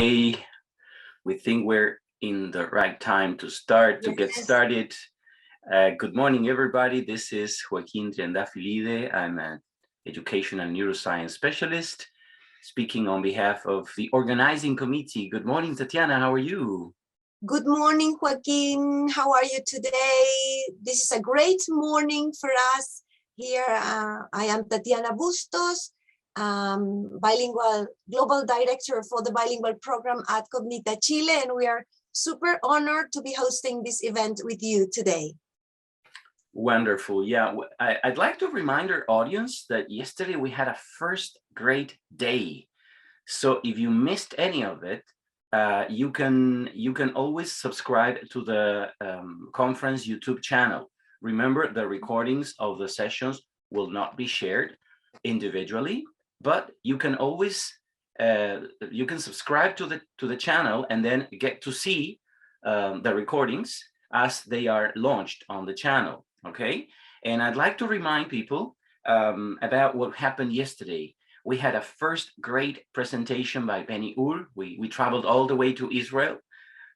Okay, we think we're in the right time to get started. Good morning, everybody. This is Joaquin Triandafilide. I'm an education and neuroscience specialist speaking on behalf of the organizing committee. Good morning, Tatiana. How are you? Good morning, Joaquin. How are you today? This is a great morning for us here. I am Tatiana Bustos, bilingual global director for the bilingual program at Cognita, Chile, and we are super honored to be hosting this event with you today. Wonderful. Yeah, I'd like to remind our audience that yesterday we had a first great day. So if you missed any of it, you can always subscribe to the conference YouTube channel. Remember, the recordings of the sessions will not be shared individually, but you can always you can subscribe to the channel and then get to see the recordings as they are launched on the channel. Okay, and I'd like to remind people about what happened yesterday. We had a first great presentation by Penny Ur. We traveled all the way to Israel,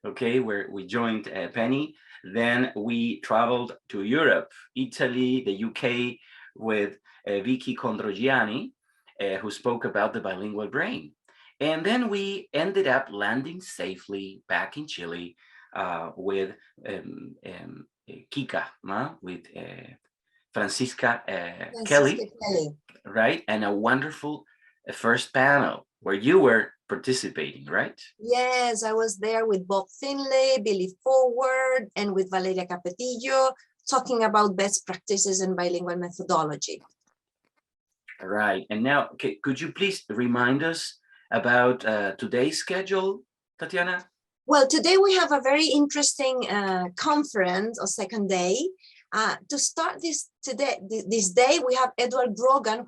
okay, where we joined Penny. Then we traveled to Europe, Italy, the UK, with Vicky Condrogiani, who spoke about the bilingual brain. And then we ended up landing safely back in Chile with Kika, with Francisca Kelly, right? And a wonderful first panel where you were participating, right? Yes, I was there with Bob Finlay, Billy Forward, and with Valeria Capetillo, talking about best practices in bilingual methodology. Right. And now, okay, could you please remind us about today's schedule, Tatiana? Well, today we have a very interesting conference or second day. To start this day, we have Edward Groughan,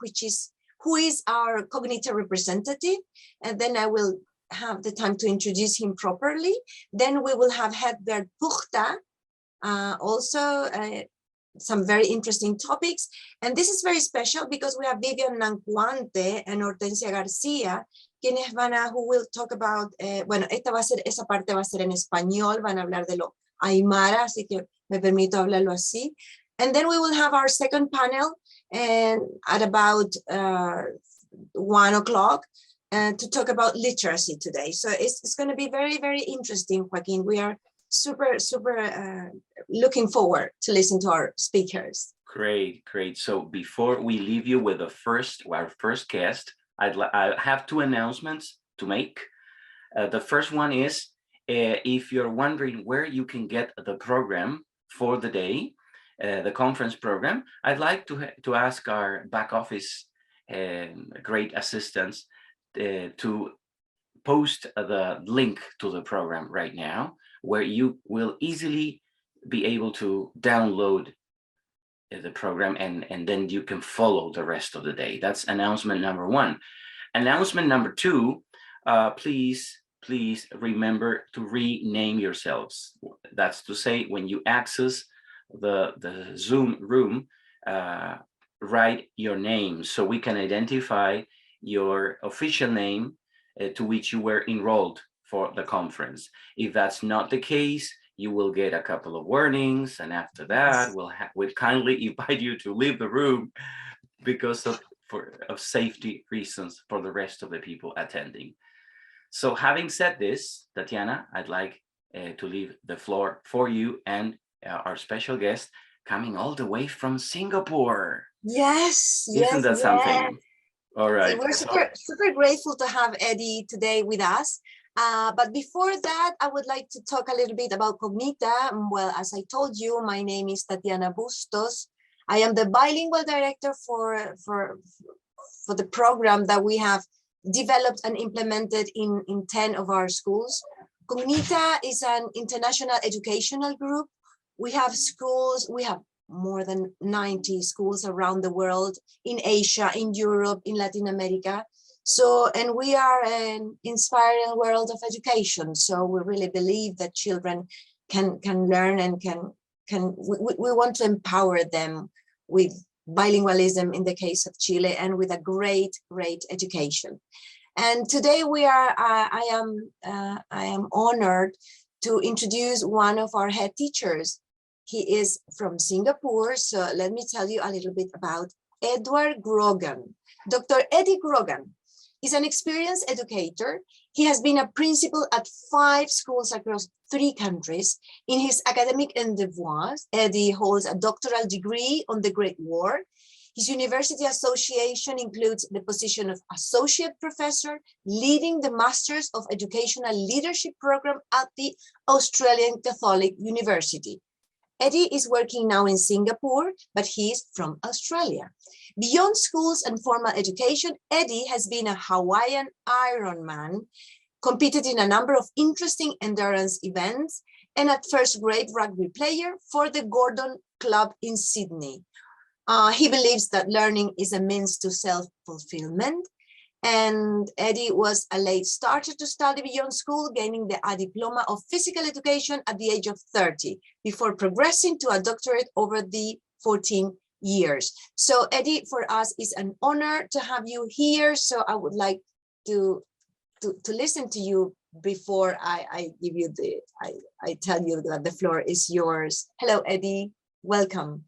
who is our Cognita representative, and then I will have the time to introduce him properly. Then we will have Hedbert Puchta, also some very interesting topics. And this is very special because we have Vivian Nancuante and Hortensia García, who will talk about, bueno, esa parte va a ser en español, van a hablar de lo aymara, así que me permito hablarlo así. And then we will have our second panel and at about 1 o'clock to talk about literacy today. So it's going to be very, very interesting, Joaquin. We are super looking forward to listen to our speakers. Great. So before we leave you with our first guest, I have two announcements to make. The first one is, if you're wondering where you can get the program for the day, the conference program, I'd like to ask our back office great assistants to post the link to the program right now, where you will easily be able to download the program and then you can follow the rest of the day. That's announcement number one. Announcement number two, please remember to rename yourselves. That's to say, when you access the Zoom room, write your name so we can identify your official name to which you were enrolled for the conference. If that's not the case, you will get a couple of warnings, and after that, we'll kindly invite you to leave the room because of safety reasons for the rest of the people attending. So having said this, Tatiana, I'd like to leave the floor for you and our special guest coming all the way from Singapore. Yes. Isn't that something? All right. So we're super grateful to have Eddie today with us. But before that, I would like to talk a little bit about Cognita. Well, as I told you, my name is Tatiana Bustos. I am the bilingual director for the program that we have developed and implemented in 10 of our schools. Cognita is an international educational group. We have schools, we have more than 90 schools around the world, in Asia, in Europe, in Latin America. So, and we are an inspiring world of education. So we really believe that children can learn and we want to empower them with bilingualism in the case of Chile and with a great education. And today I am honored to introduce one of our head teachers. He is from Singapore, so let me tell you a little bit about Edward Groughan. Dr. Eddie Groughan is an experienced educator. He has been a principal at 5 schools across 3 countries. In his academic endeavors, Eddie holds a doctoral degree on the Great War. His university association includes the position of associate professor, leading the Masters of Educational Leadership program at the Australian Catholic University. Eddie is working now in Singapore, but he's from Australia. Beyond schools and formal education, Eddie has been a Hawaiian Ironman, competed in a number of interesting endurance events, and at first grade rugby player for the Gordon Club in Sydney. He believes that learning is a means to self-fulfillment. And Eddie was a late starter to study beyond school, gaining a diploma of physical education at the age of 30, before progressing to a doctorate over the 14 years. So Eddie, for us, is an honor to have you here. So I would like to listen to you before I give you I tell you that the floor is yours. Hello, Eddie, welcome.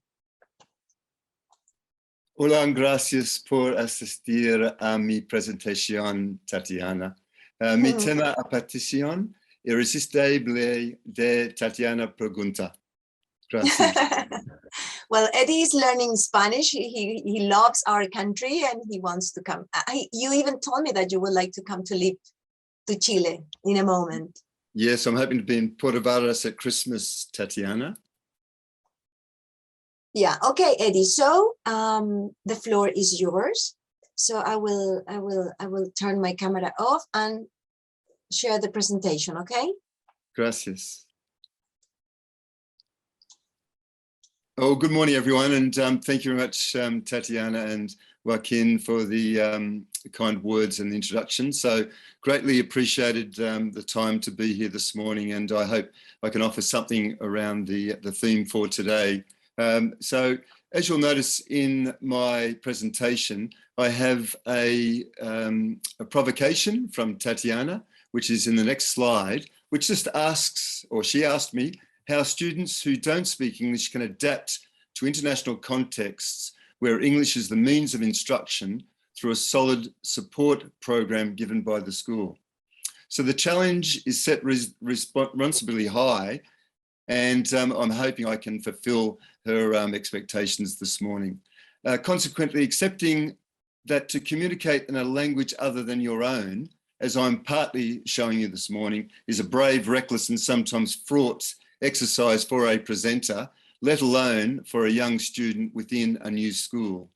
Hola, gracias por asistir a mi presentación, Tatiana. Mi tema a petición irresistible de Tatiana Pregunta. Gracias. Well, Eddie is learning Spanish. He loves our country and he wants to come. You even told me that you would like to come to live to Chile in a moment. Yes, I'm hoping to be in Puerto Varas at Christmas, Tatiana. Yeah, okay, Eddie. So the floor is yours. So I will turn my camera off and share the presentation, okay? Gracias. Oh, good morning, everyone, and thank you very much, Tatiana and Joaquin, for the kind words and the introduction. So greatly appreciated the time to be here this morning, and I hope I can offer something around the theme for today. So as you'll notice in my presentation, I have a provocation from Tatiana, which is in the next slide, which just asks, or she asked me, how students who don't speak English can adapt to international contexts where English is the means of instruction through a solid support program given by the school. So the challenge is set responsibly high, and I'm hoping I can fulfill her expectations this morning. Consequently, accepting that to communicate in a language other than your own, as I'm partly showing you this morning, is a brave, reckless, and sometimes fraught exercise for a presenter, let alone for a young student within a new school.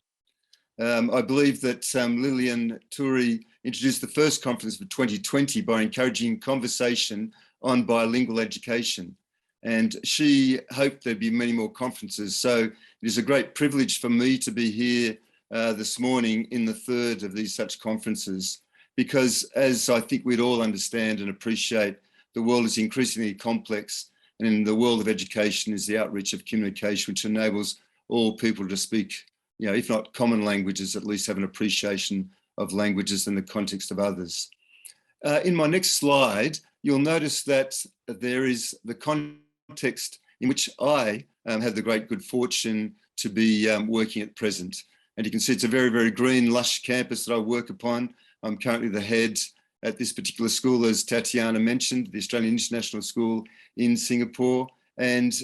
I believe that Lillian Turi introduced the first conference for 2020 by encouraging conversation on bilingual education. And she hoped there'd be many more conferences. So it is a great privilege for me to be here this morning in the third of these such conferences, because as I think we'd all understand and appreciate, the world is increasingly complex, and in the world of education is the outreach of communication, which enables all people to speak, you know, if not common languages, at least have an appreciation of languages in the context of others. In my next slide, you'll notice that there is the context in which I have the great good fortune to be working at present. And you can see it's a very, very green, lush campus that I work upon. I'm currently the head at this particular school, as Tatiana mentioned, the Australian International School in Singapore. And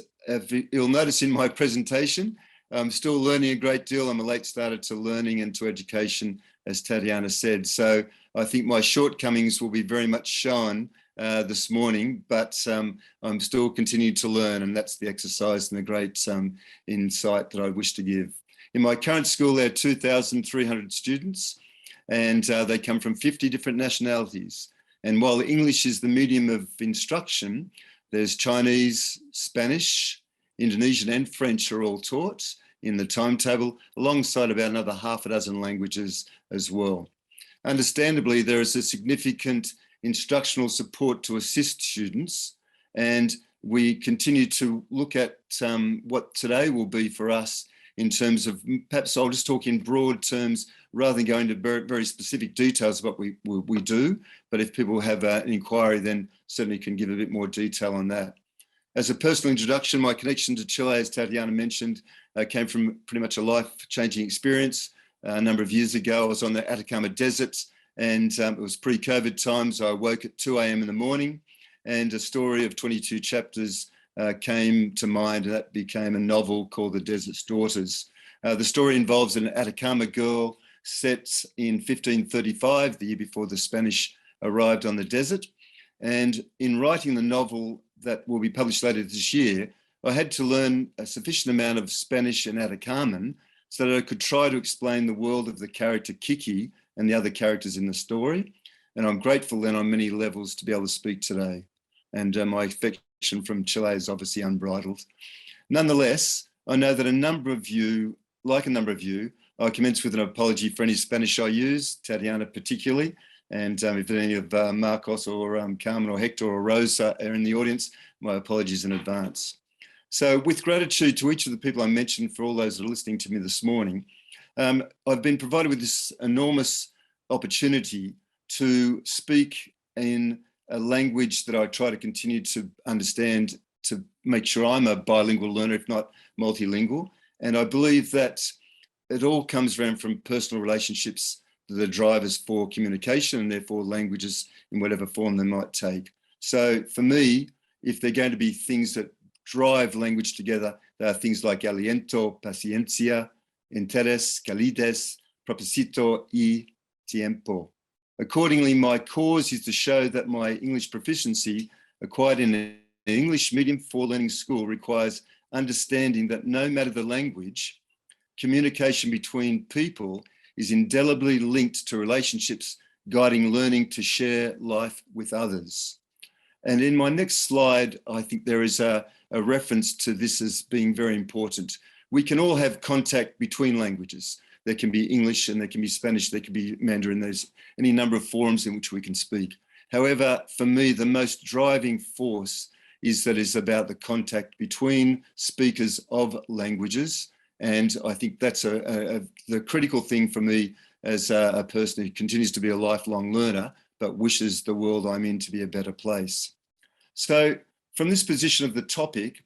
you'll notice in my presentation, I'm still learning a great deal. I'm a late starter to learning and to education, as Tatiana said. So I think my shortcomings will be very much shown this morning, but I'm still continuing to learn, and that's the exercise and the great insight that I wish to give. In my current school, there are 2,300 students, and they come from 50 different nationalities. And while English is the medium of instruction, there's Chinese, Spanish, Indonesian and French are all taught in the timetable, alongside about another half a dozen languages as well. Understandably, there is a significant instructional support to assist students, and we continue to look at what today will be for us in terms of, perhaps I'll just talk in broad terms, rather than go into very, very specific details of what we do. But if people have an inquiry, then certainly can give a bit more detail on that. As a personal introduction, my connection to Chile, as Tatiana mentioned, came from pretty much a life-changing experience. A number of years ago, I was on the Atacama Desert, and it was pre-COVID times. I woke at 2 a.m. in the morning, and a story of 22 chapters came to mind, and that became a novel called The Desert's Daughters. The story involves an Atacama girl set in 1535, the year before the Spanish arrived on the desert. And in writing the novel that will be published later this year, I had to learn a sufficient amount of Spanish and Atacaman so that I could try to explain the world of the character Kiki and the other characters in the story. And I'm grateful then on many levels to be able to speak today. And my affection from Chile is obviously unbridled. Nonetheless, I know that a number of you, I commence with an apology for any Spanish I use, Tatiana particularly. And if any of Marcos or Carmen or Hector or Rosa are in the audience, my apologies in advance. So with gratitude to each of the people I mentioned, for all those that are listening to me this morning, I've been provided with this enormous opportunity to speak in a language that I try to continue to understand, to make sure I'm a bilingual learner, if not multilingual. And I believe that it all comes around from personal relationships that are drivers for communication, and therefore languages in whatever form they might take. So for me, if they're going to be things that drive language together, there are things like aliento, paciencia, interés, calidez, propósito y tiempo. Accordingly, my cause is to show that my English proficiency acquired in an English medium for learning school requires understanding that no matter the language, communication between people is indelibly linked to relationships guiding learning to share life with others. And in my next slide, I think there is a reference to this as being very important. We can all have contact between languages. There can be English and there can be Spanish, there can be Mandarin, there's any number of forms in which we can speak. However, for me, the most driving force is that it's about the contact between speakers of languages. And I think that's the critical thing for me as a person who continues to be a lifelong learner, but wishes the world I'm in to be a better place. So from this position of the topic,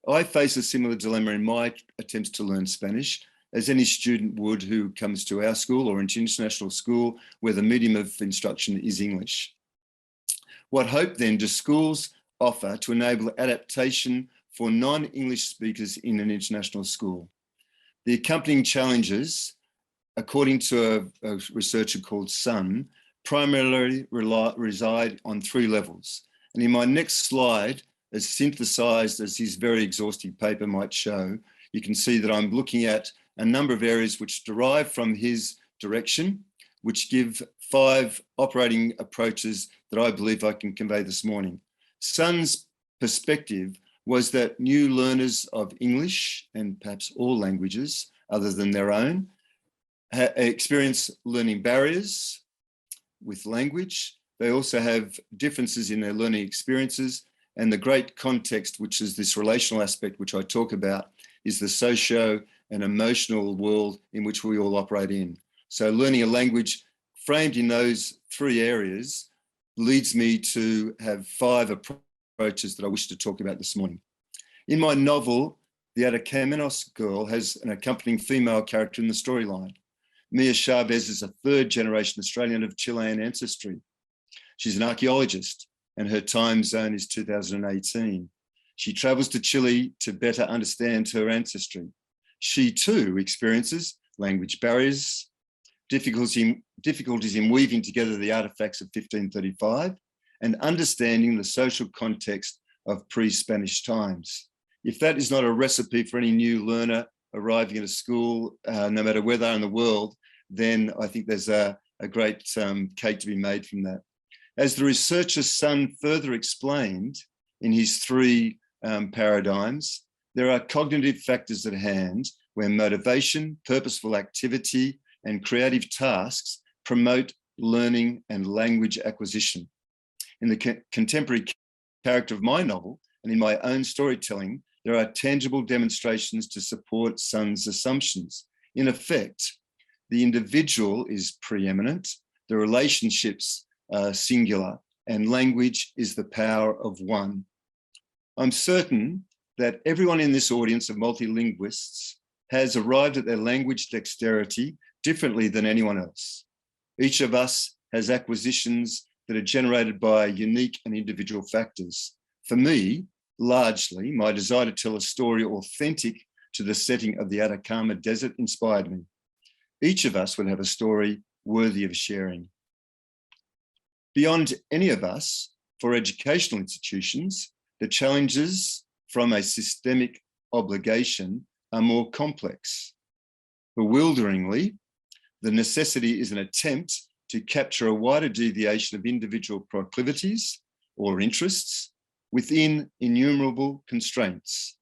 I face a similar dilemma in my attempts to learn Spanish as any student would who comes to our school or into international school where the medium of instruction is English. What hope then do schools offer to enable adaptation for non-English speakers in an international school? The accompanying challenges, according to a researcher called Sun, primarily reside on 3 levels. And in my next slide, as synthesized as his very exhaustive paper might show, you can see that I'm looking at a number of areas which derive from his direction, which give 5 operating approaches that I believe I can convey this morning. Sun's perspective was that new learners of English, and perhaps all languages other than their own, experience learning barriers with language. They also have differences in their learning experiences, and the great context, which is this relational aspect which I talk about, is the socio and emotional world in which we all operate in. So learning a language framed in those 3 areas leads me to have 5 approaches that I wish to talk about this morning. In my novel, the Atacamenos girl has an accompanying female character in the storyline. Mia Chavez is a 3rd-generation Australian of Chilean ancestry. She's an archaeologist and her time zone is 2018. She travels to Chile to better understand her ancestry. She too experiences language barriers, difficulties in weaving together the artifacts of 1535 and understanding the social context of pre-Spanish times. If that is not a recipe for any new learner arriving at a school, no matter where they are in the world, then I think there's a great cake to be made from that. As the researcher's Sun further explained in his 3 paradigms, there are cognitive factors at hand where motivation, purposeful activity, and creative tasks promote learning and language acquisition. In the contemporary character of my novel and in my own storytelling, there are tangible demonstrations to support Sun's assumptions. In effect, the individual is preeminent, the relationships are singular, and language is the power of one. I'm certain that everyone in this audience of multilinguists has arrived at their language dexterity differently than anyone else. Each of us has acquisitions that are generated by unique and individual factors. For me, largely, my desire to tell a story authentic to the setting of the Atacama Desert inspired me. Each of us would have a story worthy of sharing. Beyond any of us, for educational institutions, the challenges from a systemic obligation are more complex. Bewilderingly, the necessity is an attempt to capture a wider deviation of individual proclivities or interests within innumerable constraints.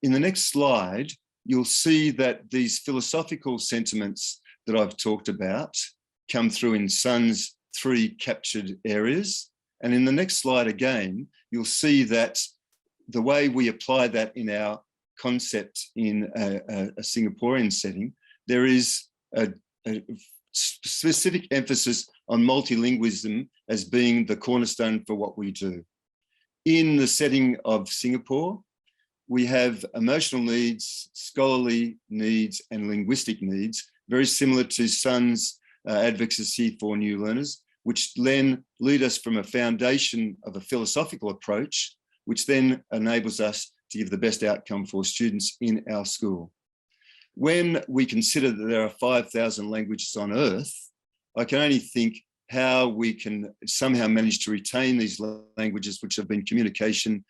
In the next slide, you'll see that these philosophical sentiments that I've talked about come through in Sun's 3 captured areas. And in the next slide again, you'll see that the way we apply that in our concept in a Singaporean setting, there is a specific emphasis on multilingualism as being the cornerstone for what we do. In the setting of Singapore, we have emotional needs, scholarly needs, and linguistic needs, very similar to Sun's advocacy for new learners, which then lead us from a foundation of a philosophical approach, which then enables us to give the best outcome for students in our school. When we consider that there are 5,000 languages on Earth, I can only think how we can somehow manage to retain these languages, which have been communication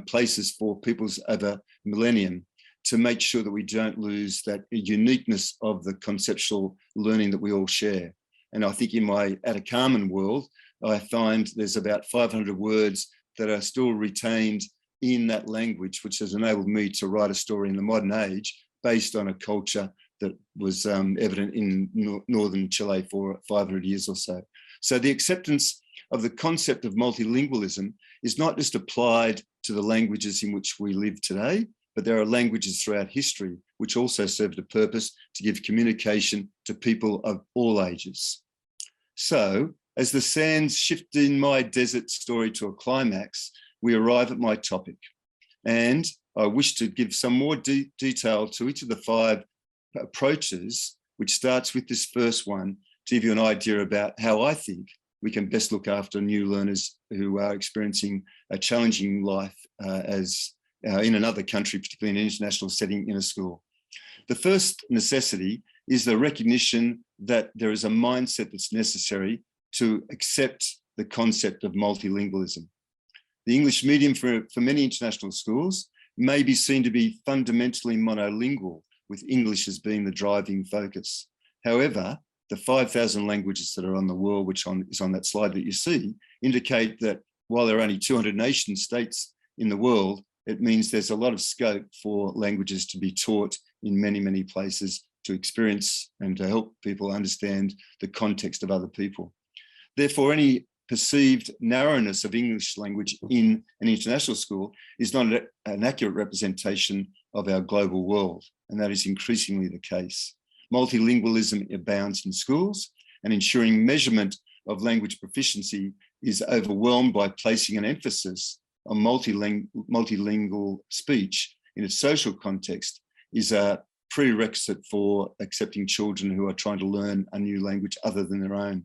places for peoples over millennium, to make sure that we don't lose that uniqueness of the conceptual learning that we all share. And I think in my Atacaman world, I find there's about 500 words that are still retained in that language, which has enabled me to write a story in the modern age based on a culture that was evident in northern Chile for 500 years or so. So the acceptance of the concept of multilingualism is not just applied to the languages in which we live today, but there are languages throughout history which also served a purpose to give communication to people of all ages. So as the sands shift in my desert story to a climax, we arrive at my topic. And I wish to give some more detail to each of the 5 approaches, which starts with this first one, to give you an idea about how I think we can best look after new learners who are experiencing a challenging life in another country, particularly in an international setting in a school. The first necessity is the recognition that there is a mindset that's necessary to accept the concept of multilingualism. The English medium for many international schools may be seen to be fundamentally monolingual, with English as being the driving focus. However, the 5,000 languages that are on the world, which is on that slide that you see, indicate that while there are only 200 nation states in the world, it means there's a lot of scope for languages to be taught in many, many places to experience and to help people understand the context of other people. Therefore, any perceived narrowness of English language in an international school is not an accurate representation of our global world, and that is increasingly the case. Multilingualism abounds in schools, and ensuring measurement of language proficiency is overwhelmed by placing an emphasis on multilingual speech in its social context is a prerequisite for accepting children who are trying to learn a new language other than their own.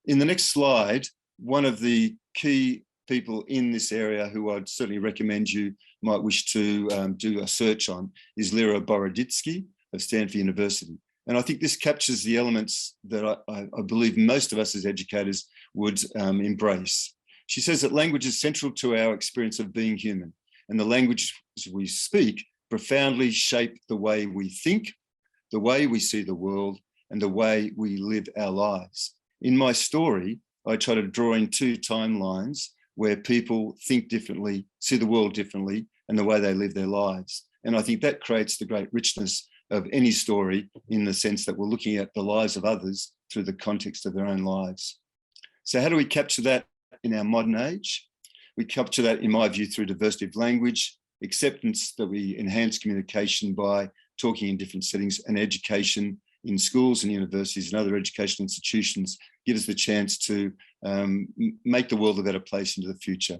In the next slide, one of the key people in this area who I'd certainly recommend you might wish to do a search on is Lera Boroditsky of Stanford University. And I think this captures the elements that I believe most of us as educators would embrace. She says that language is central to our experience of being human, and the languages we speak profoundly shape the way we think, the way we see the world, and the way we live our lives. In my story, I try to draw in 2 timelines where people think differently, see the world differently, and the way they live their lives. And I think that creates the great richness of any story, in the sense that we're looking at the lives of others through the context of their own lives. So how do we capture that in our modern age? We capture that, in my view, through diversity of language, acceptance that we enhance communication by talking in different settings, and education in schools and universities and other educational institutions give us the chance to make the world a better place into the future.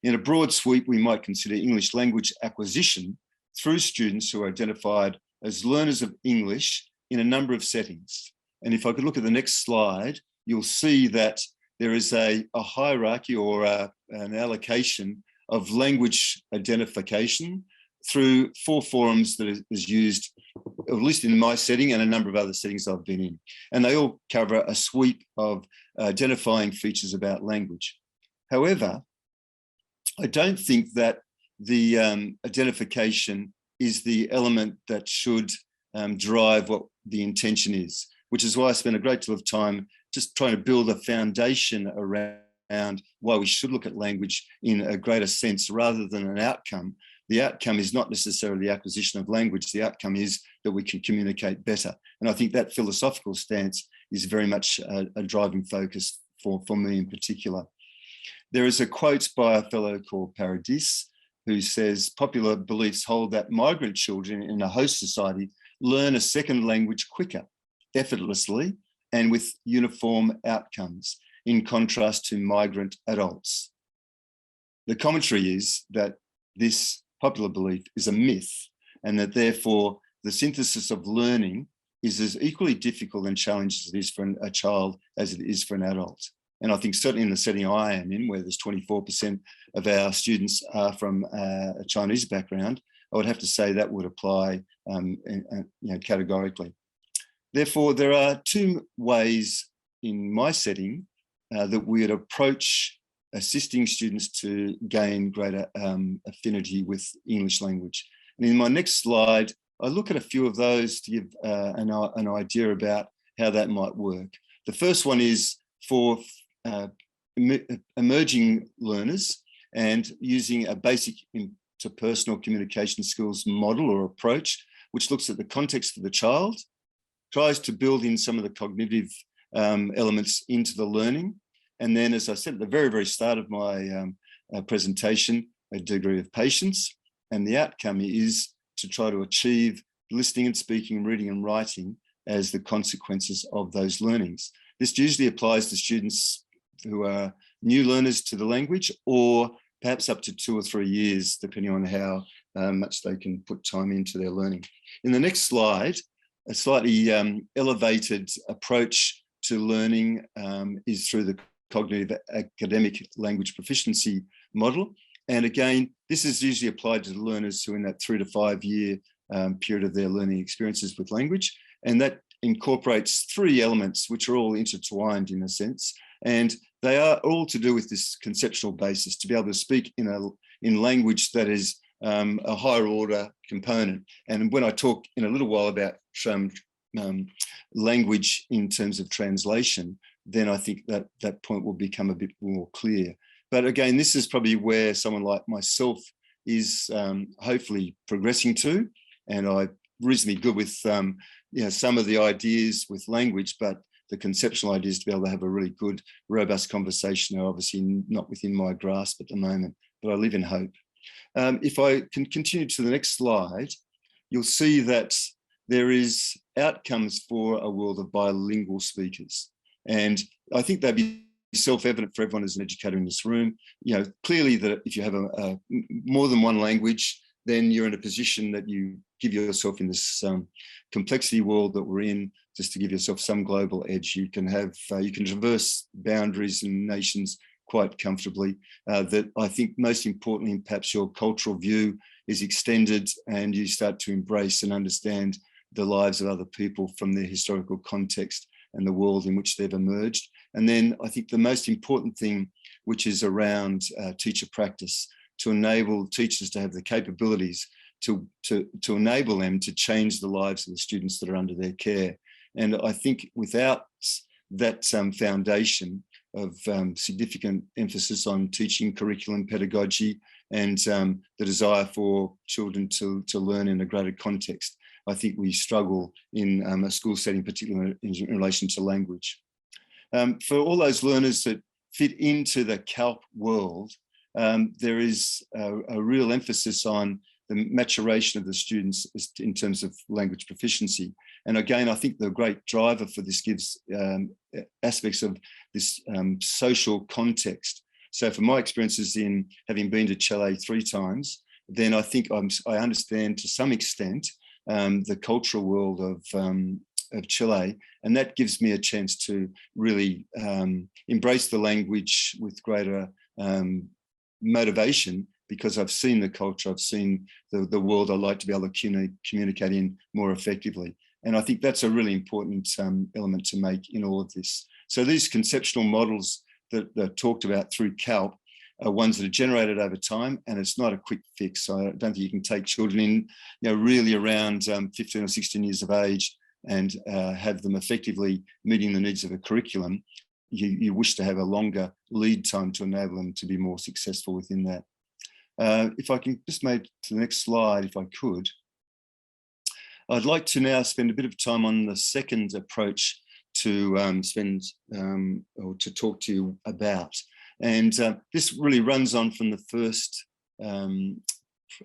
In a broad sweep, we might consider English language acquisition through students who are identified as learners of English in a number of settings. And if I could look at the next slide, you'll see that there is a hierarchy or an allocation of language identification through 4 forums that is used, at least in my setting and a number of other settings I've been in. And they all cover a sweep of identifying features about language. However, I don't think that the identification is the element that should drive what the intention is, which is why I spent a great deal of time just trying to build a foundation around why we should look at language in a greater sense rather than an outcome. The outcome is not necessarily the acquisition of language. The outcome is that we can communicate better. And I think that philosophical stance is very much a driving focus for me in particular. There is a quote by a fellow called Paradis who says, popular beliefs hold that migrant children in a host society learn a second language quicker, effortlessly, and with uniform outcomes, in contrast to migrant adults. The commentary is that this popular belief is a myth, and that therefore the synthesis of learning is as equally difficult and challenging as it is for a child as it is for an adult. And I think certainly in the setting I am in, where there's 24% of our students are from a Chinese background, I would have to say that would apply categorically. Therefore, there are 2 ways in my setting that we would approach assisting students to gain greater affinity with English language. And in my next slide, I look at a few of those to give an idea about how that might work. The first one is for emerging learners and using a basic interpersonal communication skills model or approach, which looks at the context of the child, tries to build in some of the cognitive elements into the learning. And then, as I said at the very, very start of my presentation, a degree of patience. And the outcome is to try to achieve listening and speaking, reading and writing as the consequences of those learnings. This usually applies to students who are new learners to the language, or perhaps up to 2 or 3 years, depending on how much they can put time into their learning. In the next slide, a slightly elevated approach to learning is through the cognitive academic language proficiency model. And again, this is usually applied to the learners who are in that 3 to 5 year period of their learning experiences with language. And that incorporates 3 elements, which are all intertwined in a sense. And they are all to do with this conceptual basis, to be able to speak in language that is a higher order component. And when I talk in a little while about language in terms of translation, then I think that that point will become a bit more clear. But again, this is probably where someone like myself is hopefully progressing to. And I'm reasonably good with some of the ideas with language, but the conceptual ideas to be able to have a really good, robust conversation are obviously not within my grasp at the moment, but I live in hope. If I can continue to the next slide, you'll see that there is outcomes for a world of bilingual speakers. And I think they'd be self-evident for everyone as an educator in this room. Clearly that if you have a more than one language, then you're in a position that you give yourself in this complexity world that we're in, just to give yourself some global edge. You can traverse boundaries and nations quite comfortably. That I think most importantly, perhaps your cultural view is extended and you start to embrace and understand the lives of other people from their historical context and the world in which they've emerged. And then I think the most important thing, which is around teacher practice, to enable teachers to have the capabilities to enable them to change the lives of the students that are under their care. And I think without that foundation of significant emphasis on teaching, curriculum, pedagogy, and the desire for children to learn in a greater context, I think we struggle in a school setting, particularly in relation to language. For all those learners that fit into the CALP world, there is a real emphasis on the maturation of the students in terms of language proficiency. And again, I think the great driver for this gives aspects of this social context. So from my experiences in having been to Chile 3 times, then I think I understand to some extent the cultural world of Chile, and that gives me a chance to really embrace the language with greater motivation, because I've seen the culture, I've seen the world I like to be able to communicate in more effectively. And I think that's a really important element to make in all of this. So these conceptual models that are talked about through CALP are ones that are generated over time, and it's not a quick fix. So I don't think you can take children in, really around 15 or 16 years of age and have them effectively meeting the needs of a curriculum. You wish to have a longer lead time to enable them to be more successful within that. If I can just move to the next slide, if I could. I'd like to now spend a bit of time on the second approach to or to talk to you about. And this really runs on from the first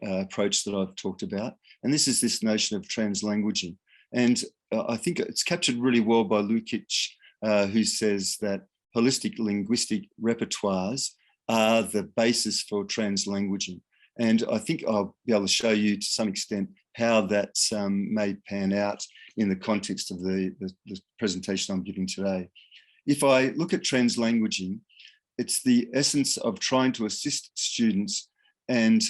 approach that I've talked about. And this is this notion of translanguaging. And I think it's captured really well by Lukic, who says that holistic linguistic repertoires are the basis for translanguaging. And I think I'll be able to show you to some extent how that may pan out in the context of the presentation I'm giving today. If I look at translanguaging, it's the essence of trying to assist students and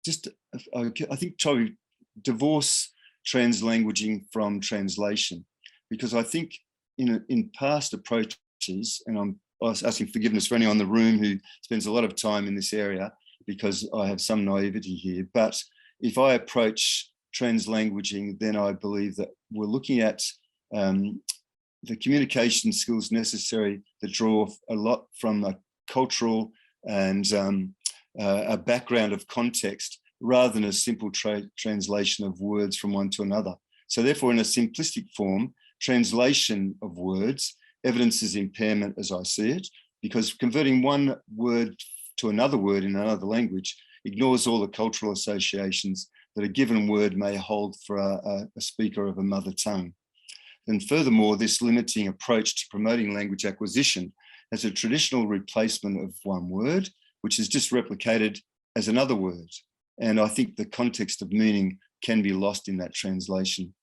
just, I think, try to divorce translanguaging from translation, because I think in past approaches, and I'm asking forgiveness for anyone in the room who spends a lot of time in this area, because I have some naivety here, but if I approach translanguaging, then I believe that we're looking at the communication skills necessary that draw a lot from a cultural and a background of context, rather than a simple translation of words from one to another. So therefore, in a simplistic form, translation of words evidences impairment as I see it, because converting one word to another word in another language ignores all the cultural associations that a given word may hold for a speaker of a mother tongue. And furthermore, this limiting approach to promoting language acquisition has a traditional replacement of one word, which is just replicated as another word. And I think the context of meaning can be lost in that translation.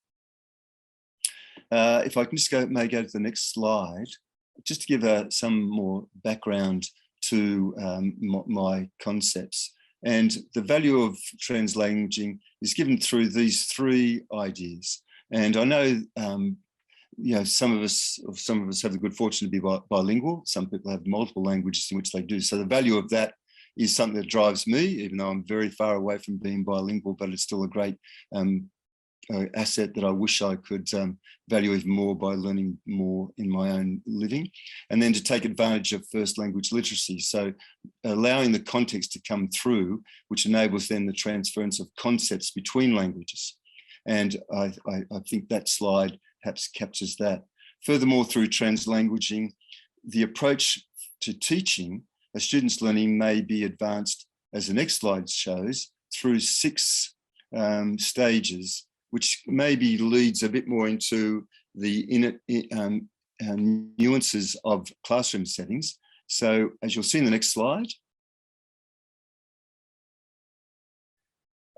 If I can just may go to the next slide, just to give some more background to my concepts. And the value of translanguaging is given through these 3 ideas. And I know, some of us have the good fortune to be bilingual. Some people have multiple languages in which they do. So the value of that is something that drives me, even though I'm very far away from being bilingual, but it's still a great asset that I wish I could value even more by learning more in my own living. And then to take advantage of first language literacy. So allowing the context to come through, which enables then the transference of concepts between languages. And I think that slide perhaps captures that. Furthermore, through translanguaging, the approach to teaching a student's learning may be advanced, as the next slide shows, through 6 stages, which maybe leads a bit more into the nuances of classroom settings. So as you'll see in the next slide,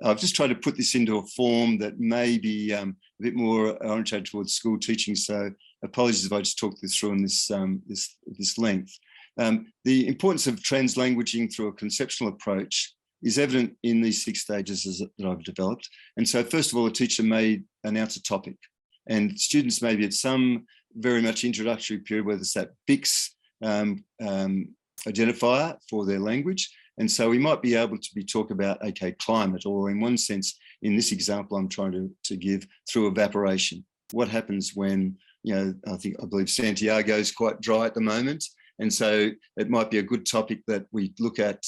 I've just tried to put this into a form that may be a bit more oriented towards school teaching. So apologies if I just talk this through in this length. The importance of translanguaging through a conceptual approach is evident in these 6 stages that I've developed. And so first of all, a teacher may announce a topic, and students may be at some very much introductory period, whether it's that BICS identifier for their language. And so we might be able to talk about, okay, climate, or in one sense, in this example I'm trying to give, through evaporation. What happens when, I believe Santiago is quite dry at the moment. And so it might be a good topic that we look at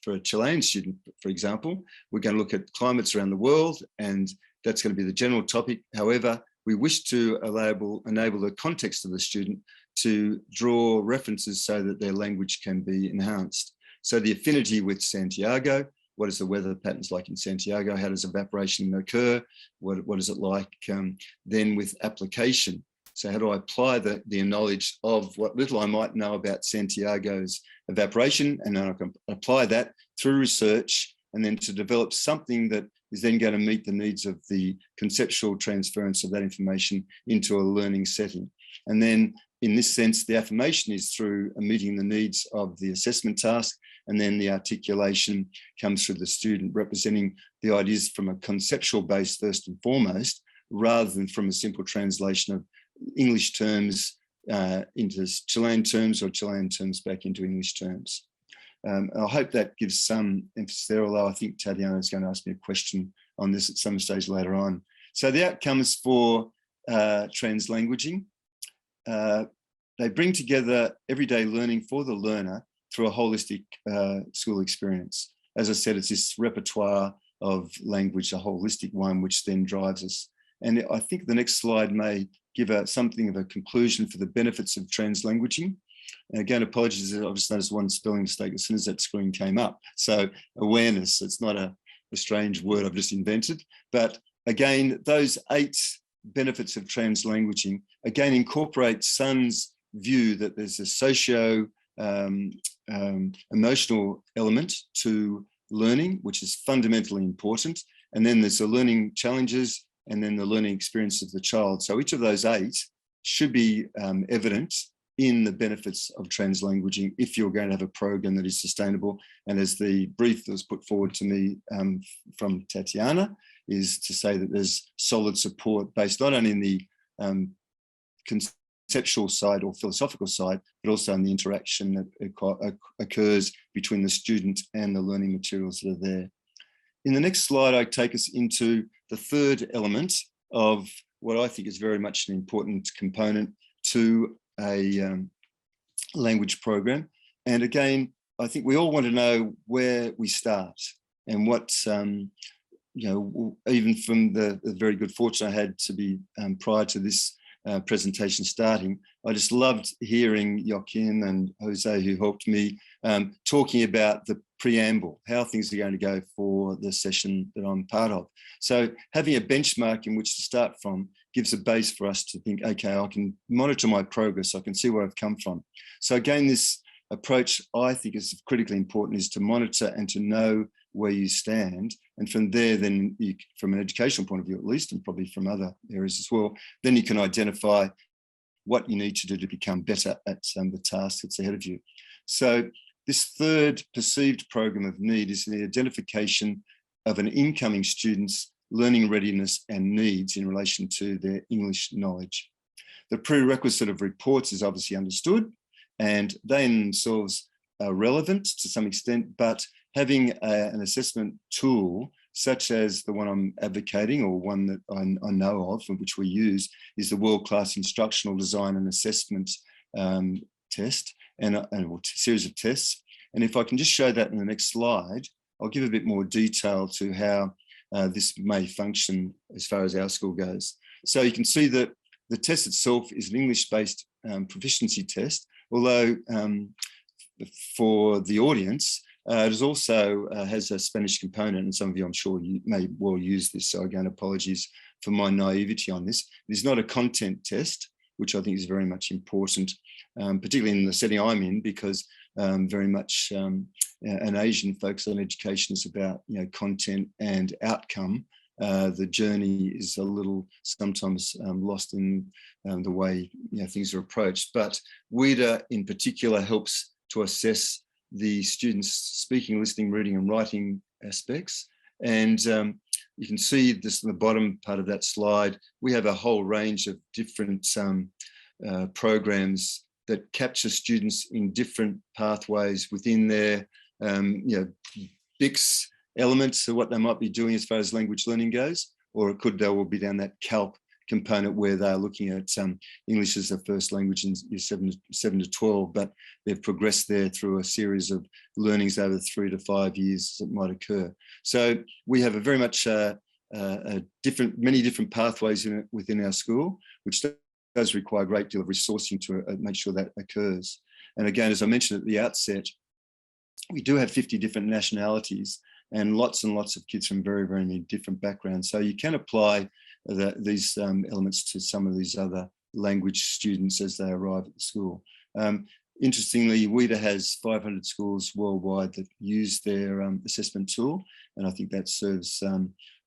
for a Chilean student, for example. We're going to look at climates around the world, and that's going to be the general topic. However, we wish to enable the context of the student to draw references so that their language can be enhanced. So the affinity with Santiago, what is the weather patterns like in Santiago? How does evaporation occur? What is it like then with application? So how do I apply the knowledge of what little I might know about Santiago's evaporation, and then I can apply that through research, and then to develop something that is then going to meet the needs of the conceptual transference of that information into a learning setting. And then in this sense, the affirmation is through meeting the needs of the assessment task, and then the articulation comes through the student, representing the ideas from a conceptual base first and foremost, rather than from a simple translation of English terms into Chilean terms, or Chilean terms back into English terms. I hope that gives some emphasis there, although I think Tatiana is going to ask me a question on this at some stage later on. So the outcomes for translanguaging, they bring together everyday learning for the learner through a holistic school experience. As I said, it's this repertoire of language, a holistic one, which then drives us. And I think the next slide may give something of a conclusion for the benefits of translanguaging. And again, apologies, I've just noticed one spelling mistake as soon as that screen came up. So awareness, it's not a strange word I've just invented. But again, those 8 benefits of translanguaging, again, incorporate Sun's view that there's a socio emotional element to learning, which is fundamentally important. And then there's the learning challenges, and then the learning experience of the child. So each of those 8 should be evident in the benefits of translanguaging if you're going to have a program that is sustainable. And as the brief that was put forward to me from Tatiana is to say that there's solid support based not only in the conceptual side or philosophical side, but also in the interaction that occurs between the student and the learning materials that are there. In the next slide, I take us into the third element of what I think is very much an important component to a language program. And again, I think we all want to know where we start and what, you know, even from the very good fortune I had to be prior to this presentation starting, I just loved hearing Joaquin and Jose, who helped me, talking about the preamble, how things are going to go for the session that I'm part of. So having a benchmark in which to start from gives a base for us to think, okay, I can monitor my progress, I can see where I've come from. So again, this approach I think is critically important, is to monitor and to know where you stand. And from there, then you, from an educational point of view at least, and probably from other areas as well, then you can identify what you need to do to become better at the task that's ahead of you. So this third perceived program of need is the identification of an incoming student's learning readiness and needs in relation to their English knowledge. The prerequisite of reports is obviously understood, and they in themselves are relevant to some extent, but having an assessment tool such as the one I'm advocating, or one that I know of and which we use, is the world-class instructional design and assessment test and a series of tests. And if I can just show that in the next slide, I'll give a bit more detail to how this may function as far as our school goes. So you can see that the test itself is an English-based proficiency test, although for the audience, it is also has a Spanish component, and some of you, I'm sure, you may well use this. So again, apologies for my naivety on this. It is not a content test, which I think is very much important, particularly in the setting I'm in, because very much an Asian focus on education is about, you know, content and outcome. The journey is a little sometimes lost in the way, you know, things are approached. But WIDA in particular helps to assess the students' speaking, listening, reading and writing aspects. And you can see this in the bottom part of that slide. We have a whole range of different programs that capture students in different pathways within their you know, BICS elements of what they might be doing as far as language learning goes, or it could well be down that CALP component where they're looking at English as their first language in years 7 to 12, but they've progressed there through a series of learnings over 3 to 5 years that might occur. So we have a very much many different pathways within our school, which does require a great deal of resourcing to make sure that occurs. And again, as I mentioned at the outset, we do have 50 different nationalities, and lots of kids from very, very many different backgrounds. So you can apply these elements to some of these other language students as they arrive at the school. Interestingly, WIDA has 500 schools worldwide that use their assessment tool, and I think that serves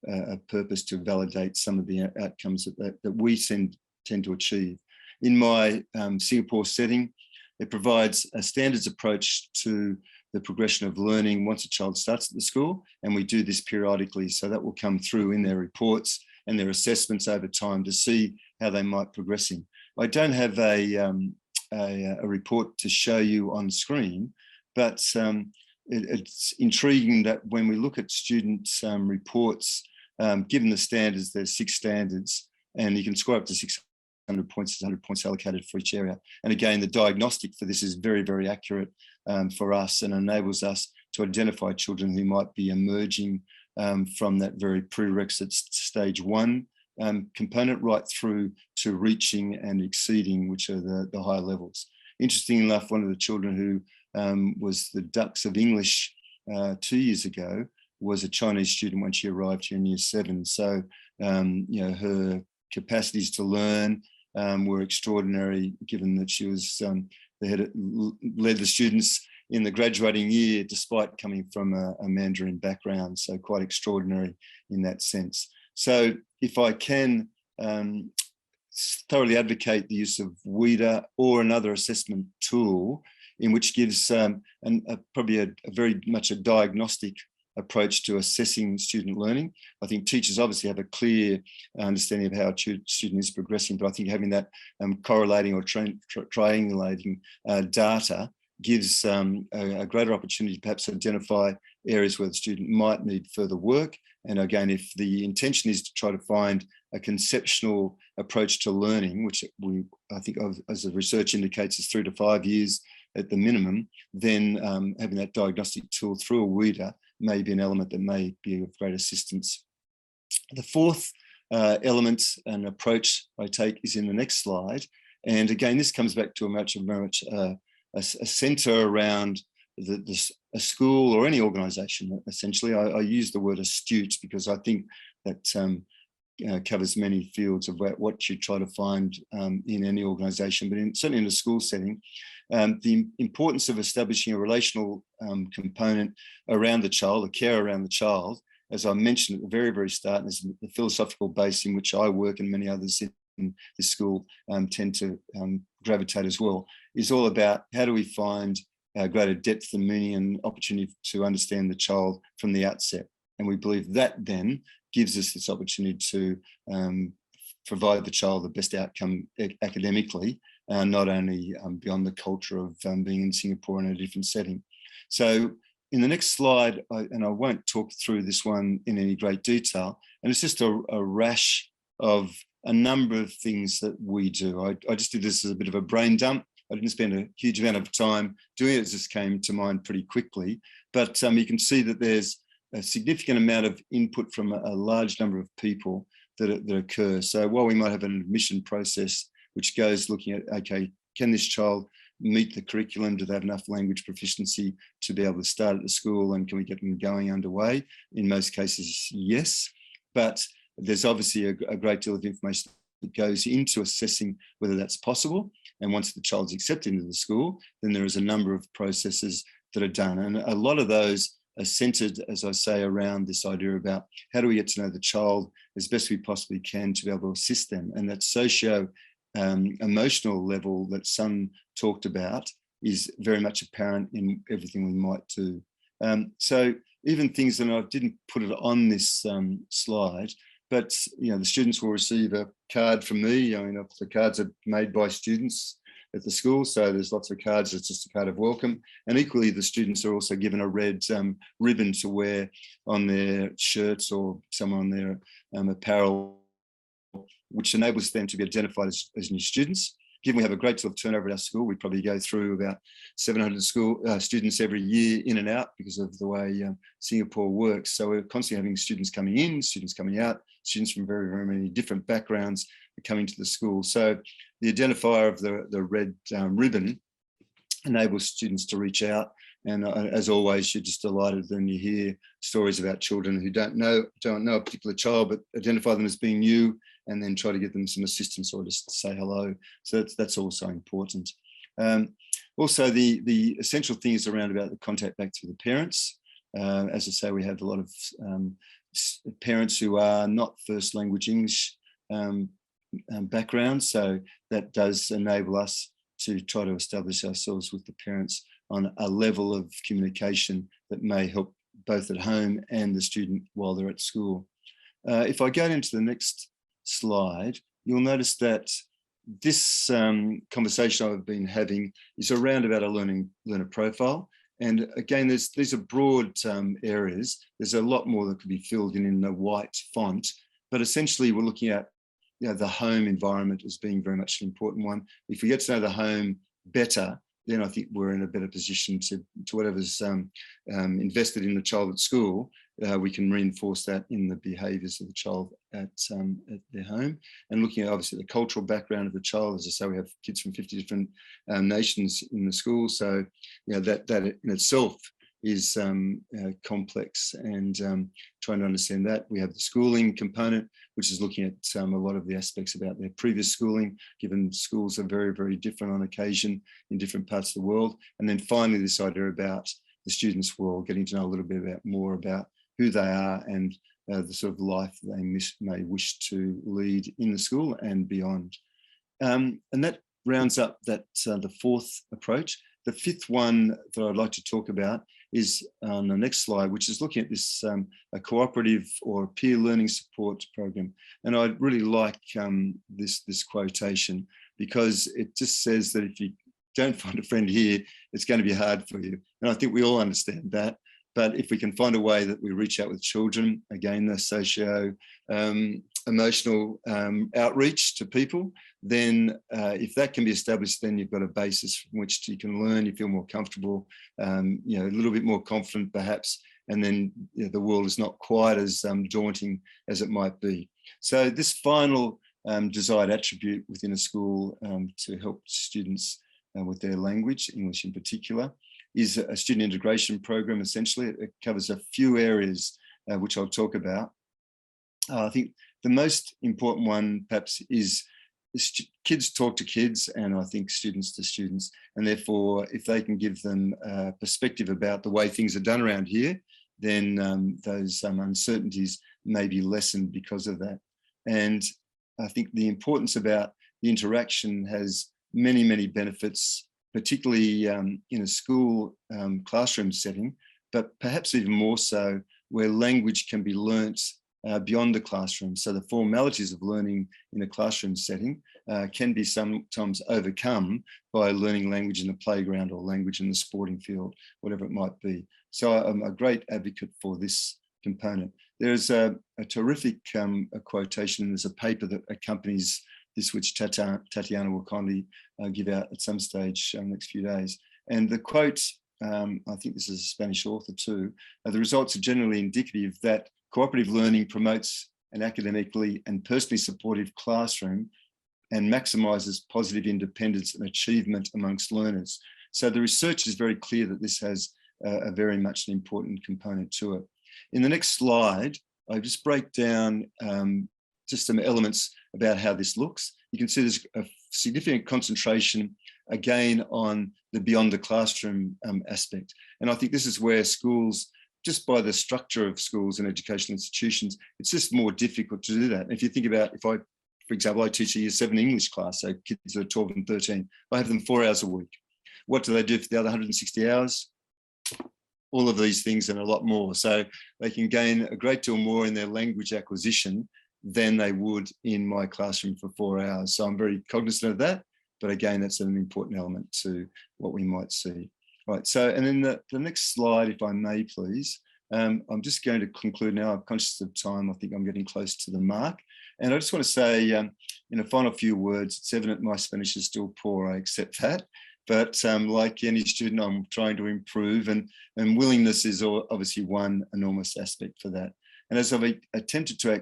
a purpose to validate some of the outcomes that we tend to achieve. In my Singapore setting, it provides a standards approach to the progression of learning once a child starts at the school, and we do this periodically, so that will come through in their reports and their assessments over time to see how they might progressing. I don't have a report to show you on screen, but it's intriguing that when we look at students' reports, given the standards, there's 6 standards, and you can score up to 600 points, 100 points allocated for each area. And again, the diagnostic for this is very, very accurate for us, and enables us to identify children who might be emerging from that very prerequisite stage 1 component right through to reaching and exceeding, which are the higher levels. Interesting enough, one of the children who was the Dux of English 2 years ago was a Chinese student when she arrived here in year 7. So, you know, her capacities to learn were extraordinary, given that she was led the students in the graduating year, despite coming from a Mandarin background. So quite extraordinary in that sense. So if I can thoroughly advocate the use of WIDA or another assessment tool, in which gives probably a very much a diagnostic approach to assessing student learning. I think teachers obviously have a clear understanding of how a student is progressing, but I think having that correlating or triangulating data gives a greater opportunity to perhaps identify areas where the student might need further work. And again, if the intention is to try to find a conceptual approach to learning, which I think as the research indicates is 3 to 5 years at the minimum, then having that diagnostic tool through a WIDA may be an element that may be of great assistance. The fourth element and approach I take is in the next slide. And again, this comes back to a centre around a school or any organisation, essentially. I use the word astute because I think that covers many fields of what you try to find in any organisation, but certainly in a school setting. The importance of establishing a relational component around the child, a care around the child, as I mentioned at the very, very start, and is the philosophical base in which I work and many others in this school tend to gravitate as well, is all about how do we find greater depth and meaning and opportunity to understand the child from the outset. And we believe that then gives us this opportunity to provide the child the best outcome academically, not only beyond the culture of being in Singapore in a different setting. So in the next slide, and I won't talk through this one in any great detail, and it's just a rash of a number of things that we do. I just did this as a bit of a brain dump. I didn't spend a huge amount of time doing it. It just came to mind pretty quickly. But you can see that there's a significant amount of input from a large number of people that occur. So while we might have an admission process which goes looking at, okay, can this child meet the curriculum? Do they have enough language proficiency to be able to start at the school, and can we get them going underway? In most cases, yes. But there's obviously a great deal of information that goes into assessing whether that's possible. And once the child's accepted into the school, then there is a number of processes that are done. And a lot of those are centered, as I say, around this idea about how do we get to know the child as best we possibly can to be able to assist them. And that socio-emotional level that Sun talked about is very much apparent in everything we might do. So even things that I didn't put it on this slide, but the students will receive a card from me. I mean, the cards are made by students at the school, so there's lots of cards. It's just a card of welcome. And equally, the students are also given a red ribbon to wear on their shirts or some on their apparel, which enables them to be identified as new students. Given we have a great deal of turnover at our school, we probably go through about 700 students every year in and out because of the way Singapore works. So we're constantly having students coming in, students coming out, students from very, very many different backgrounds coming to the school. So the identifier of the red ribbon enables students to reach out And as always, you're just delighted when you hear stories about children who don't know a particular child, but identify them as being you, and then try to give them some assistance or just say hello. So that's also important. Also, the essential thing is around about the contact back to the parents. As I say, we have a lot of parents who are not first language English background, so that does enable us to try to establish ourselves with the parents on a level of communication that may help both at home and the student while they're at school. If I go into the next slide, you'll notice that this conversation I've been having is around about a learner profile. And again, these are broad areas. There's a lot more that could be filled in the white font, but essentially we're looking at the home environment as being very much an important one. If we get to know the home better, then I think we're in a better position to whatever's invested in the child at school, we can reinforce that in the behaviours of the child at their home. And looking at obviously the cultural background of the child, as I say, we have kids from 50 different nations in the school, so that in itself is complex, and trying to understand that. We have the schooling component, which is looking at a lot of the aspects about their previous schooling, given schools are very, very different on occasion in different parts of the world. And then finally, this idea about the students' world, getting to know a little bit more about who they are and the sort of life they may wish to lead in the school and beyond. And that rounds up that the fourth approach. The fifth one that I'd like to talk about is on the next slide, which is looking at this a cooperative or peer learning support program. And I'd really like this quotation, because it just says that if you don't find a friend here, it's going to be hard for you. And I think we all understand that. But if we can find a way that we reach out with children, again, the socio-emotional outreach to people, then if that can be established, then you've got a basis from which you can learn, you feel more comfortable, a little bit more confident perhaps, and then the world is not quite as daunting as it might be. So this final desired attribute within a school to help students with their language, English in particular, is a student integration program. Essentially, it covers a few areas which I'll talk about. I think the most important one perhaps is kids talk to kids, and I think students to students, and therefore if they can give them a perspective about the way things are done around here, then those uncertainties may be lessened because of that. And I think the importance about the interaction has many, many benefits, particularly in a school classroom setting, but perhaps even more so where language can be learnt beyond the classroom. So the formalities of learning in a classroom setting can be sometimes overcome by learning language in the playground or language in the sporting field, whatever it might be. So I'm a great advocate for this component. There's a terrific quotation. There's a paper that accompanies this, which Tatiana will kindly give out at some stage in the next few days. And the quote, I think this is a Spanish author too, the results are generally indicative that cooperative learning promotes an academically and personally supportive classroom and maximises positive independence and achievement amongst learners. So the research is very clear that this has a very much an important component to it. In the next slide, I just break down just some elements about how this looks. You can see there's a significant concentration again on the beyond the classroom aspect. And I think this is where schools, just by the structure of schools and educational institutions, it's just more difficult to do that. And if you think about, for example, I teach a year 7 English class, so kids that are 12 and 13, I have them 4 hours a week. What do they do for the other 160 hours? All of these things and a lot more. So they can gain a great deal more in their language acquisition than they would in my classroom for 4 hours. So I'm very cognizant of that, but again, that's an important element to what we might see. Right, so, and then the next slide, if I may please, I'm just going to conclude now. I'm conscious of time. I think I'm getting close to the mark. And I just want to say in a final few words, it's evident my Spanish is still poor, I accept that. But like any student, I'm trying to improve, and willingness is obviously one enormous aspect for that. And as I've attempted to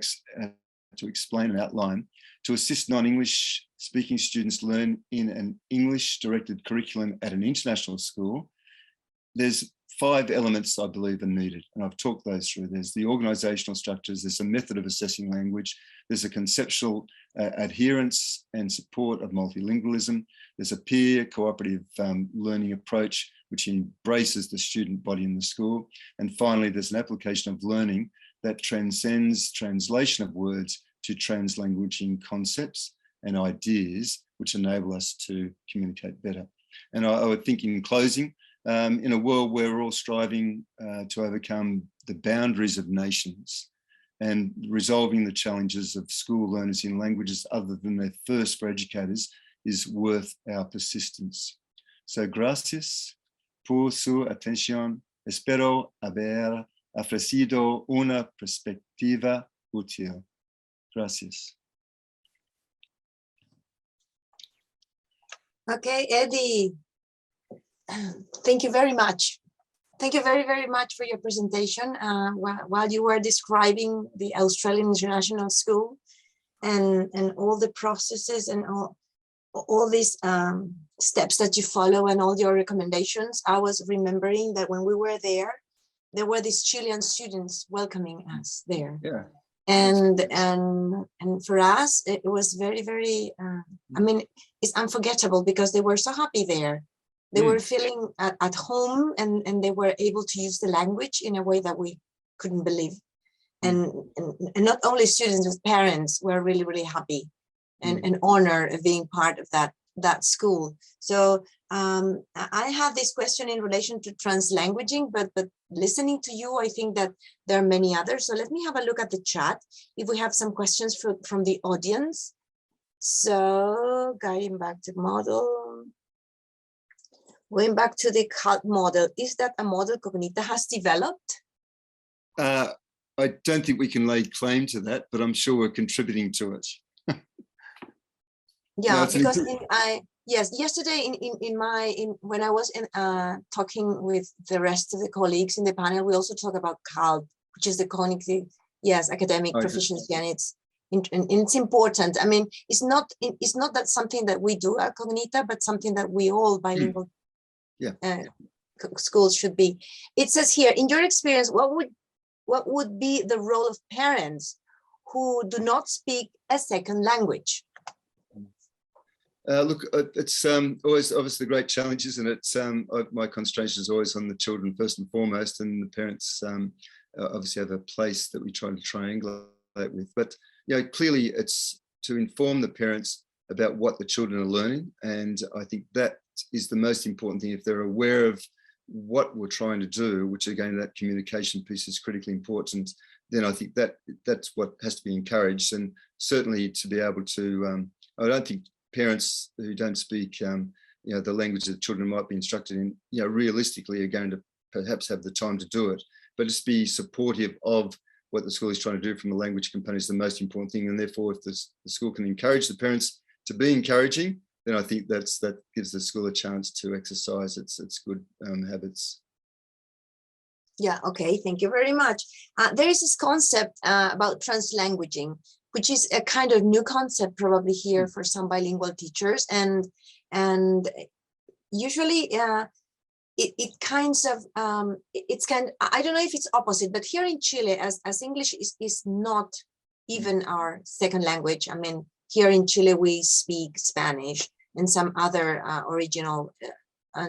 explain and outline, to assist non-English speaking students learn in an English-directed curriculum at an international school, there's 5 elements I believe are needed, and I've talked those through. There's the organizational structures, there's a method of assessing language, there's a conceptual adherence and support of multilingualism, there's a peer cooperative learning approach which embraces the student body in the school, and finally there's an application of learning that transcends translation of words to translanguaging concepts and ideas which enable us to communicate better. And I would think in closing, in a world where we're all striving to overcome the boundaries of nations and resolving the challenges of school learners in languages other than their first for educators is worth our persistence. So gracias por su atención. Espero haber ofrecido una perspectiva útil. Gracias. Okay, Eddie. Thank you very much. Thank you very, very much for your presentation while you were describing the Australian International School and all the processes and all these steps that you follow and all your recommendations. I was remembering that when we were there were these Chilean students welcoming us there. Yeah. And for us, it was very, very, I mean, it's unforgettable because they were so happy there. They were feeling at home and they were able to use the language in a way that we couldn't believe. And not only students, but parents were really, really happy and honored of being part of that school. So I have this question in relation to translanguaging, but listening to you, I think that there are many others. So let me have a look at the chat if we have some questions from the audience. So guiding back to model. Going back to the CULT model, is that a model Cognita has developed? I don't think we can lay claim to that, but I'm sure we're contributing to it. Yeah, no, because yesterday when I was talking with the rest of the colleagues in the panel, we also talk about CULT, which is the cognitive, academic proficiency, and it's important. I mean, it's not that something that we do at Cognita, but something that we all bilingual schools should be. It says here, in your experience, what would be the role of parents who do not speak a second language? Look, it's always obviously the great challenge, isn't it? My concentration is always on the children first and foremost, and the parents obviously have a place that we try to triangulate with. But clearly it's to inform the parents about what the children are learning, and I think that is the most important thing. If they're aware of what we're trying to do, which again, that communication piece is critically important, then I think that's what has to be encouraged. And certainly to be able to, I don't think parents who don't speak, the language that children might be instructed in, realistically are going to perhaps have the time to do it, but just be supportive of what the school is trying to do from a language component is the most important thing. And therefore, if the school can encourage the parents to be encouraging, then I think that gives the school a chance to exercise its good habits. Yeah, okay, thank you very much. There is this concept about translanguaging, which is a kind of new concept probably here for some bilingual teachers, and usually it's kind I don't know if it's opposite, but here in Chile, as English is not even our second language. I mean, here in Chile we speak Spanish and some other original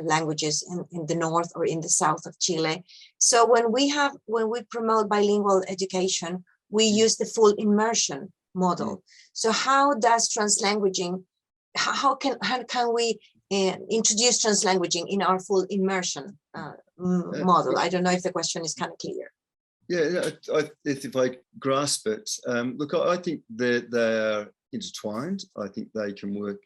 languages in the north or in the south of Chile. So when we promote bilingual education, we use the full immersion model. So how does translanguaging, how can we introduce translanguaging in our full immersion model? I don't know if the question is kind of clear. Yeah, if I grasp it, look, I think that they are intertwined. I think they can work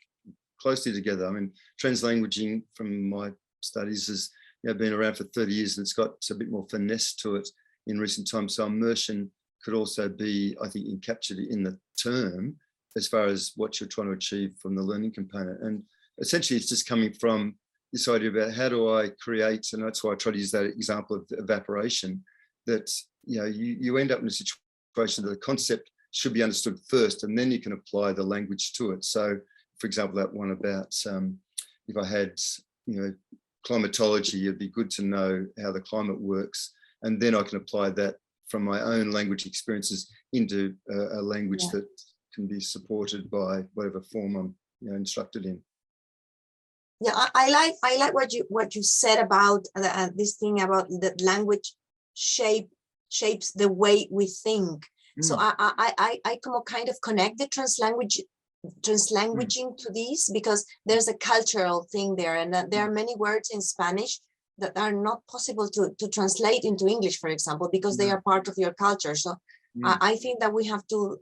closely together. I mean, translanguaging from my studies has been around for 30 years, and it's got a bit more finesse to it in recent times. So immersion could also be, I think, encaptured in the term as far as what you're trying to achieve from the learning component. And essentially, it's just coming from this idea about how do I create, and that's why I try to use that example of evaporation, that you end up in a situation that the concept should be understood first, and then you can apply the language to it. So, for example, that one about if I had climatology, it'd be good to know how the climate works, and then I can apply that from my own language experiences into a language that can be supported by whatever form I'm instructed in. Yeah, I like what you said about this thing about that language shapes the way we think. So I kind of connect the translanguaging to this, because there's a cultural thing there, and that there are many words in Spanish that are not possible to translate into English, for example, because they are part of your culture. So I think that we have to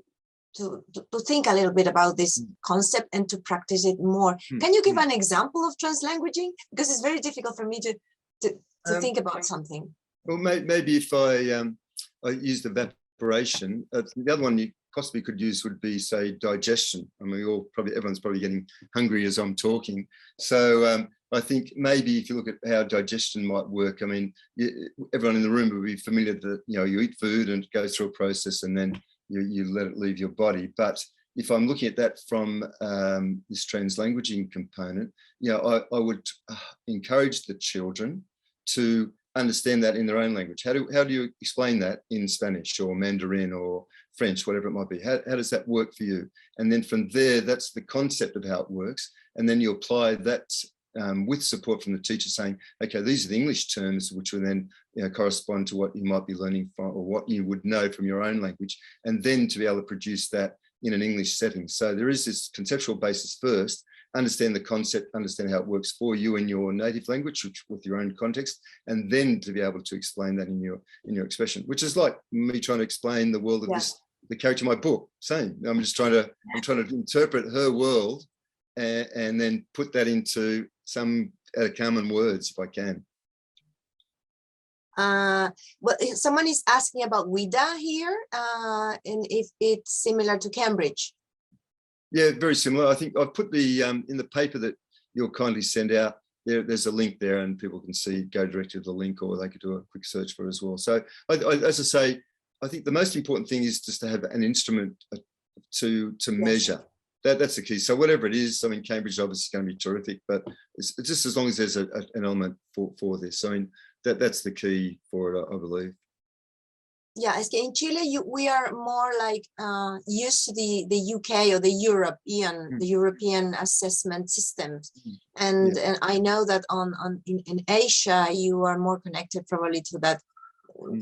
think a little bit about this concept and to practice it more. Can you give an example of translanguaging? Because it's very difficult for me to think about something. Well, maybe if I used evaporation, the other one you possibly could use would be, say, digestion. I mean, everyone's probably getting hungry as I'm talking. So I think maybe if you look at how digestion might work, I mean, everyone in the room will be familiar that, you eat food and it goes through a process and then you let it leave your body. But if I'm looking at that from this translanguaging component, I would encourage the children to understand that in their own language. How do you explain that in Spanish or Mandarin or French, whatever it might be? How does that work for you? And then from there, that's the concept of how it works. And then you apply that with support from the teacher saying, okay, these are the English terms, which will then correspond to what you might be learning from or what you would know from your own language, and then to be able to produce that in an English setting. So there is this conceptual basis first, understand the concept, understand how it works for you in your native language, with your own context, and then to be able to explain that in your expression, which is like me trying to explain the world of the character in my book. Same. I'm trying to interpret her world and then put that into some common words if I can. Well, someone is asking about WIDA here, and if it's similar to Cambridge. Yeah, very similar. I think I've put the in the paper that you'll kindly send out, there's a link there and people can go directly to the link, or they could do a quick search for it as well. So as I say, I think the most important thing is just to have an instrument to measure. That's the key. So whatever it is, I mean, Cambridge obviously is going to be terrific, but it's just as long as there's an element for this. I mean, that's the key for it, I believe. Yeah, in Chile, we are more like used to the UK or the European assessment systems, and I know that in Asia you are more connected probably to that.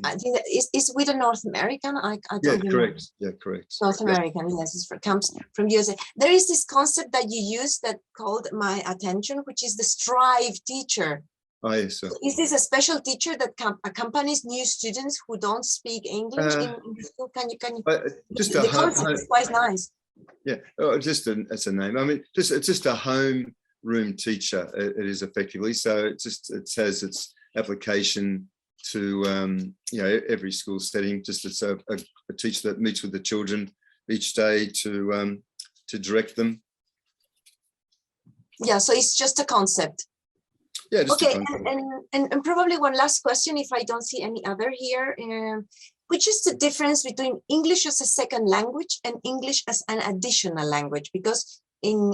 I think that is with a North American. I don't remember. Correct. Yeah, correct. North American, yes, comes from USA. There is this concept that you use that called my attention, which is the Strive teacher. Oh, yes, sir. Is this a special teacher that accompanies new students who don't speak English in school? Can you? Just the concept is quite nice. Yeah, it's a name. I mean, it's just a home room teacher. It is effectively. So it has its application to every school setting. Just it's a teacher that meets with the children each day to direct them. Yeah, so it's just a concept. Yeah, just okay, and probably one last question, if I don't see any other here, which is the difference between English as a second language and English as an additional language? Because in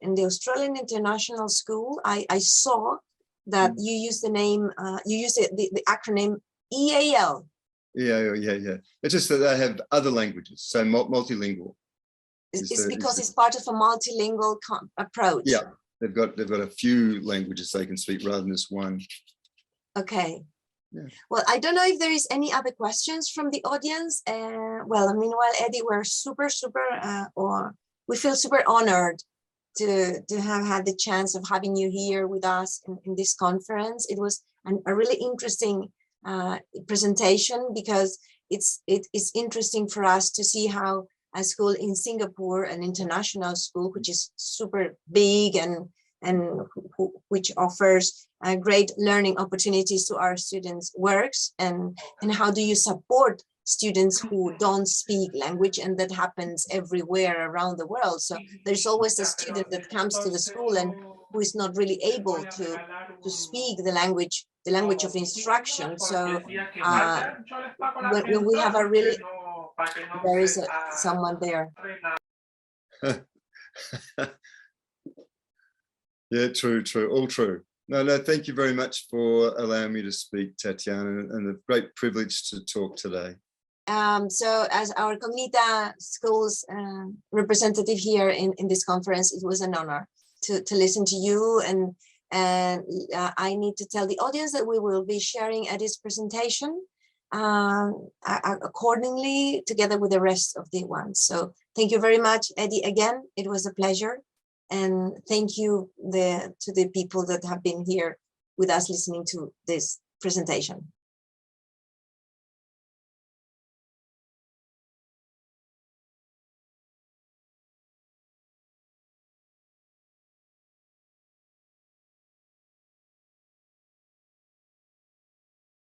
the Australian International School, I saw that you use the name, you use the acronym EAL. Yeah. It's just that they have other languages, so multilingual. It's because it's part of a multilingual approach. Yeah. They've got a few languages they can speak rather than just one. Okay. Yeah. Well, I don't know if there is any other questions from the audience. Well, meanwhile, Eddie, we're we feel super honored to have had the chance of having you here with us in this conference. It was a really interesting presentation, because it's interesting for us to see how a school in Singapore, an international school, which is super big and which offers great learning opportunities to our students, works, and how do you support students who don't speak language, and that happens everywhere around the world. So there's always a student that comes to the school and who is not really able to speak the language of instruction. So when we have there is someone there. Yeah, true, all true. No, thank you very much for allowing me to speak, Tatiana, and a great privilege to talk today. So as our Cognita Schools representative here in this conference, it was an honor to listen to you. And I need to tell the audience that we will be sharing Eddie's presentation accordingly, together with the rest of the ones. So thank you very much, Eddie, again. It was a pleasure. And thank you to the people that have been here with us listening to this presentation.